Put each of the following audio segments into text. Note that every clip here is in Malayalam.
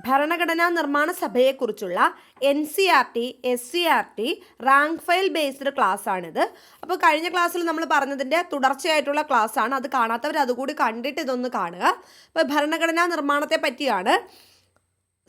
ഭരണഘടനാ നിർമ്മാണ സഭയെക്കുറിച്ചുള്ള NCERT, SCERT rank file based class ആണിത്. അപ്പോൾ കഴിഞ്ഞ ക്ലാസ്സിൽ നമ്മൾ പറഞ്ഞതിൻ്റെ തുടർച്ചയായിട്ടുള്ള ക്ലാസ് ആണ്. അത് കാണാത്തവർ അതുകൂടി കണ്ടിട്ട് ഇതൊന്ന് കാണുക. അപ്പോൾ ഭരണഘടനാ നിർമ്മാണത്തെ പറ്റിയാണ്.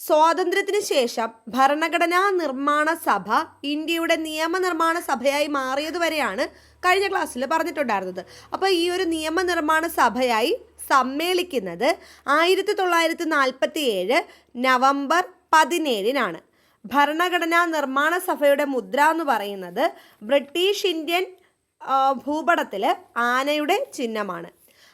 സ്വാതന്ത്ര്യത്തിന് ശേഷം ഭരണഘടനാ നിർമ്മാണ സഭ ഇന്ത്യയുടെ നിയമനിർമ്മാണ സഭയായി മാറിയതുവരെയാണ് കഴിഞ്ഞ ക്ലാസ്സിൽ പറഞ്ഞിട്ടുണ്ടായിരുന്നത്. അപ്പോൾ ഈ ഒരു നിയമനിർമ്മാണ സഭയായി സമ്മേളിക്കുന്നത് 1947 നവംബർ 17 ഭരണഘടനാ നിർമ്മാണ സഭയുടെ മുദ്ര എന്ന് പറയുന്നത് ബ്രിട്ടീഷ് ഇന്ത്യൻ ഭൂപടത്തിൽ ആനയുടെ ചിഹ്നമാണ്.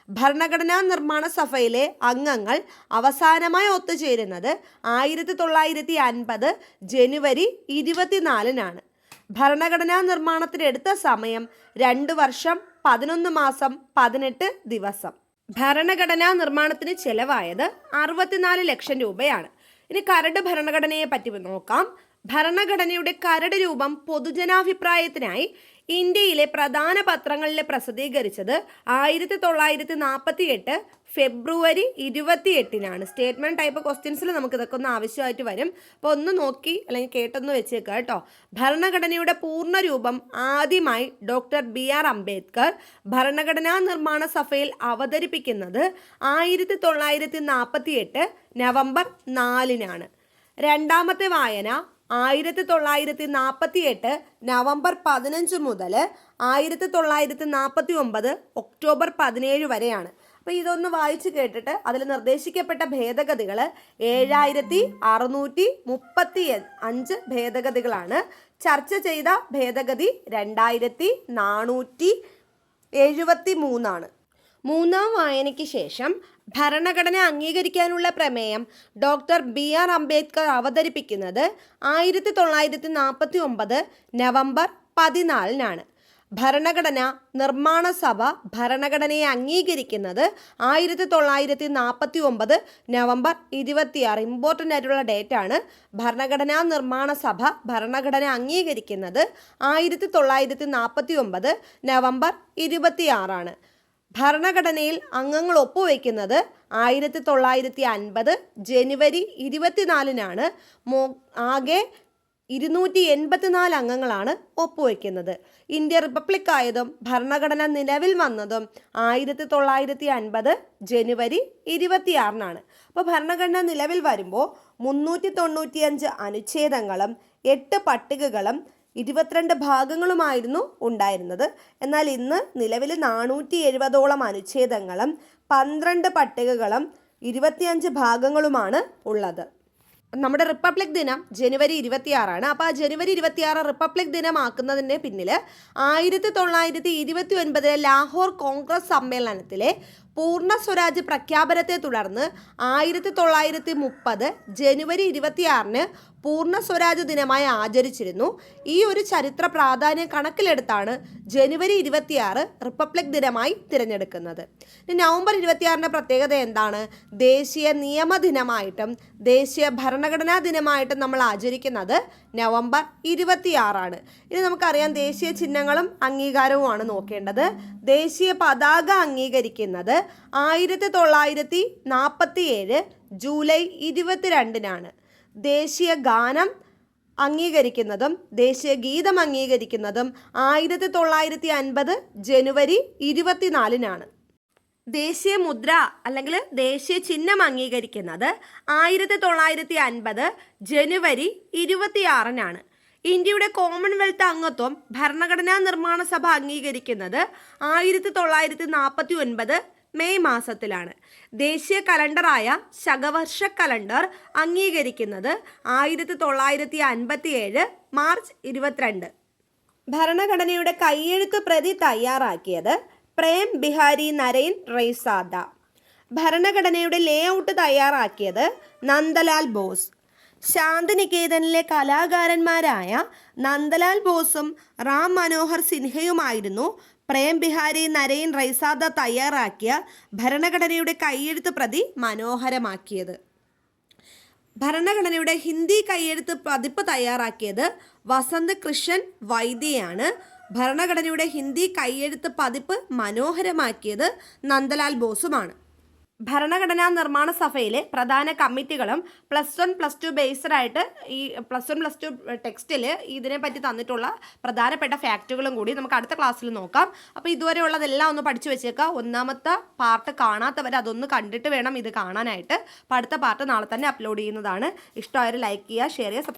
ഭരണഘടനാ നിർമ്മാണ സഭയിലെ അംഗങ്ങൾ അവസാനമായി ഒത്തുചേരുന്നത് 1950 ജനുവരി 24 ഭരണഘടനാ നിർമ്മാണത്തിനെടുത്ത സമയം 2 വർഷം 11 മാസം 18 ദിവസം. ഭരണഘടനാ നിർമ്മാണത്തിന് ചെലവായത് 64 ലക്ഷം രൂപയാണ്. ഇനി കരട് ഭരണഘടനയെ പറ്റി നോക്കാം. ഭരണഘടനയുടെ കരട് രൂപം പൊതുജനാഭിപ്രായത്തിനായി ഇന്ത്യയിലെ പ്രധാന പത്രങ്ങളിൽ പ്രസിദ്ധീകരിച്ചത് 1948 ഫെബ്രുവരി 28 സ്റ്റേറ്റ്മെന്റ് ടൈപ്പ് ക്വസ്റ്റ്യൻസിൽ നമുക്ക് ഇതൊക്കെ ഒന്ന് ആവശ്യമായിട്ട് വരും. അപ്പോൾ ഒന്ന് നോക്കി അല്ലെങ്കിൽ കേട്ടൊന്ന് വെച്ചേക്കുക കേട്ടോ. ഭരണഘടനയുടെ പൂർണ്ണ രൂപം ആദ്യമായി ഡോക്ടർ BR അംബേദ്കർ ഭരണഘടനാ നിർമ്മാണ സഭയിൽ അവതരിപ്പിക്കുന്നത് 1948 നവംബർ 4 രണ്ടാമത്തെ വായന 1948 നവംബർ 15 മുതൽ 1949 ഒക്ടോബർ 17 വരെയാണ്. അപ്പോൾ ഇതൊന്ന് വായിച്ച് കേട്ടിട്ട് അതിൽ നിർദ്ദേശിക്കപ്പെട്ട ഭേദഗതികൾ 7635 ഭേദഗതികളാണ്. ചർച്ച ചെയ്ത ഭേദഗതി 2473. മൂന്നാം വായനയ്ക്ക് ശേഷം ഭരണഘടന അംഗീകരിക്കാനുള്ള പ്രമേയം ഡോക്ടർ BR അംബേദ്കർ അവതരിപ്പിക്കുന്നത് 1949 നവംബർ 14 ഭരണഘടന നിർമ്മാണ സഭ ഭരണഘടനയെ അംഗീകരിക്കുന്നത് 1949 നവംബർ 26. ഇമ്പോർട്ടൻ്റ് ആയിട്ടുള്ള ഡേറ്റ് ആണ്. ഭരണഘടനാ നിർമ്മാണ സഭ ഭരണഘടന അംഗീകരിക്കുന്നത് 1949 നവംബർ 26. ഭരണഘടനയിൽ അംഗങ്ങൾ ഒപ്പുവെക്കുന്നത് 1950 ജനുവരി 24 ആകെ 284 അംഗങ്ങളാണ് ഒപ്പുവെക്കുന്നത്. ഇന്ത്യ റിപ്പബ്ലിക് ആയതും ഭരണഘടന നിലവിൽ വന്നതും 1950 ജനുവരി 26. അപ്പോൾ ഭരണഘടന നിലവിൽ വരുമ്പോൾ 395 അനുച്ഛേദങ്ങളും 8 പട്ടികകളും 22 ഭാഗങ്ങളുമായിരുന്നു ഉണ്ടായിരുന്നത്. എന്നാൽ ഇന്ന് നിലവിൽ 470ഓളം അനുച്ഛേദങ്ങളും 12 പട്ടികകളും 25 ഭാഗങ്ങളുമാണ് ഉള്ളത്. നമ്മുടെ റിപ്പബ്ലിക് ദിനം ജനുവരി 26. അപ്പോൾ ആ ജനുവരി 26 റിപ്പബ്ലിക് ദിനമാക്കുന്നതിൻ്റെ പിന്നിൽ 1929 ലാഹോർ കോൺഗ്രസ് സമ്മേളനത്തിലെ പൂർണ്ണ സ്വരാജ് പ്രഖ്യാപനത്തെ തുടർന്ന് 1930 ജനുവരി 26 പൂർണ്ണ സ്വരാജ് ദിനമായി ആചരിച്ചിരുന്നു. ഈ ഒരു ചരിത്ര പ്രാധാന്യം കണക്കിലെടുത്താണ് ജനുവരി 26 റിപ്പബ്ലിക് ദിനമായി തിരഞ്ഞെടുക്കുന്നത്. നവംബർ 26 പ്രത്യേകത എന്താണ്? ദേശീയ നിയമ ദിനമായിട്ടും ദേശീയ ഭരണഘടനാ ദിനമായിട്ടും നമ്മൾ ആചരിക്കുന്നത് നവംബർ 26. ഇനി നമുക്കറിയാം ദേശീയ ചിഹ്നങ്ങളും അംഗീകാരവുമാണ് നോക്കേണ്ടത്. ദേശീയ പതാക അംഗീകരിക്കുന്നത് 1947 ജൂലൈ 22. ദേശീയ ഗാനം അംഗീകരിക്കുന്നതും ദേശീയ ഗീതം അംഗീകരിക്കുന്നതും 1950 ജനുവരി 24. ദേശീയ മുദ്ര അല്ലെങ്കിൽ ദേശീയ ചിഹ്നം അംഗീകരിക്കുന്നത് 1950 ജനുവരി 26. ഇന്ത്യയുടെ കോമൺവെൽത്ത് അംഗത്വം ഭരണഘടനാ നിർമ്മാണ സഭ അംഗീകരിക്കുന്നത് 1949 മെയ് മാസത്തിലാണ്. ദേശീയ കലണ്ടറായ ശകവർഷ കലണ്ടർ അംഗീകരിക്കുന്നത് 1957 മാർച്ച് 22. ഭരണഘടനയുടെ കയ്യെഴുത്ത് പ്രതി തയ്യാറാക്കിയത് പ്രേം ബിഹാരി നരൈൻ റൈസാദ. ഭരണഘടനയുടെ ലേഔട്ട് തയ്യാറാക്കിയത് നന്ദലാൽ ബോസ്. ശാന്തിനികേതനിലെ കലാകാരന്മാരായ നന്ദലാൽ ബോസും റാം മനോഹർ സിൻഹയുമായിരുന്നു പ്രേം ബിഹാരി നരൈൻ റൈസാദ തയ്യാറാക്കിയ ഭരണഘടനയുടെ കയ്യെഴുത്ത് പ്രതി മനോഹരമാക്കിയത്. ഭരണഘടനയുടെ ഹിന്ദി കയ്യെഴുത്ത് പതിപ്പ് തയ്യാറാക്കിയത് വസന്ത് കൃഷ്ണൻ വൈദ്യയാണ്. ഭരണഘടനയുടെ ഹിന്ദി കയ്യെഴുത്ത് പതിപ്പ് മനോഹരമാക്കിയത് നന്ദലാൽ ബോസുമാണ്. ഭരണഘടനാ നിർമ്മാണ സഭയിലെ പ്രധാന കമ്മിറ്റികളും +1 +2 ബേസ്ഡ് ആയിട്ട് ഈ +1 +2 ടെക്സ്റ്റിൽ ഇതിനെപ്പറ്റി തന്നിട്ടുള്ള പ്രധാനപ്പെട്ട ഫാക്റ്റുകളും കൂടി നമുക്ക് അടുത്ത ക്ലാസ്സിൽ നോക്കാം. അപ്പോൾ ഇതുവരെയുള്ളതെല്ലാം ഒന്ന് പഠിച്ചു വെച്ചേക്കുക. ഒന്നാമത്തെ പാർട്ട് കാണാത്തവർ അതൊന്ന് കണ്ടിട്ട് വേണം ഇത് കാണാനായിട്ട്. അപ്പോൾ അടുത്ത പാർട്ട് നാളെ തന്നെ അപ്ലോഡ് ചെയ്യുന്നതാണ്. ഇഷ്ടമായാലും ലൈക്ക് ചെയ്യുക, ഷെയർ ചെയ്യുക.